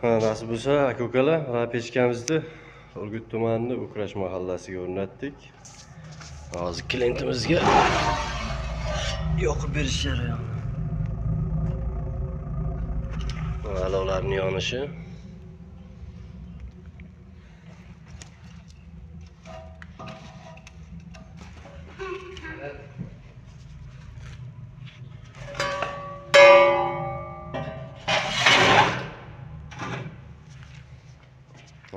Nasib bo'lsa, aka-ukalar, pechkamizni Urgut tumanining Ukrash mahallasiga o'rnatdik. Hozir klientimizga yoqib berish jarayoni. Alovlarning yonishi.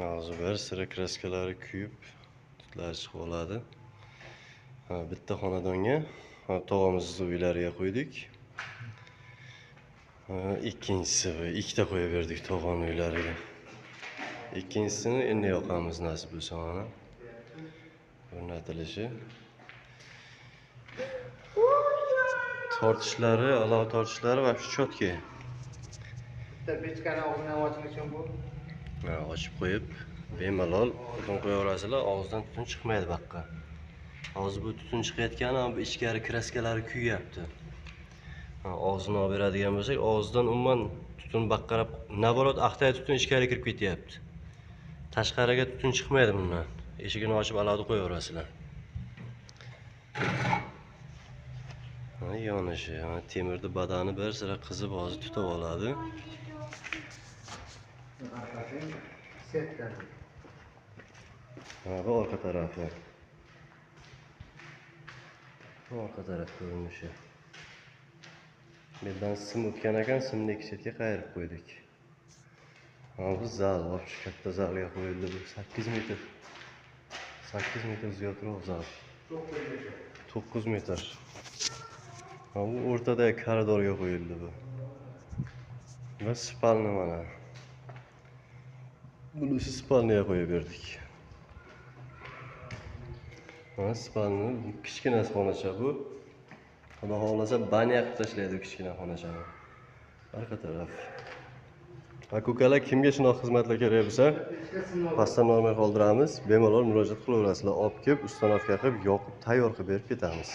Hozir bir sira kraskalari kuyib, tutlar chiqib oladi. Bitta xonadonga tog'amizni uylariga qo'ydik. Ikkinchisi ikkita qo'yib berdik tog'am uylariga. Ikkinchisini endi yoqamiz nasib bo'lsa mana. O'rnatilishi. Tortishlari, alov tortishlari va cho'tki. Bitta pechkani og'zini ochilishi uchun bu. Ochib qo'yib, bemalol tutun qo'yaverasizlar, og'izdan tutun chiqmaydi baqqa. Hozir bu tutun chiqayotgani, bu ichkari kraskalari kuyyapti. Og'zini olib beradigan bo'lsak, og'izdan umuman tutun baqqarab, naborot aqtay tutun ichkari kirib ketyapti. Tashqariga tutun chiqmaydi bundan. Eshigini ochib alovni qo'yaverasizlar. Yonishi, temirni badani bir sira qizib hozir tutib oladi. Bu orqa tarafi. Bu orqa taraf ko'rinishi. Bundan sim o'tgan ekan, simni ikki chetga qayirib qo'ydik. Bu zal, shu katta zalga qo'yildi. Bu 8 metr. 8 metr ziyodroq zal. 9 metr. Bu o'rtadagi koridorga qo'yildi bu. Va spalni mana. Buni spalniga qo'yib berdik. Mana spalni kichkina xonacha bu. Xudo xolasa banya qilib tashlaydi kichkina xonachani. Orqa taraf. Aka-ukalar kimga shunaqa xizmatlar kerak bo'lsa, pastda nomer qoldiramiz. Bemalol murojaat qilaverasizlar. Olib kelib, ustanovka qilib, yoqib, tayyor qilib berib ketamiz.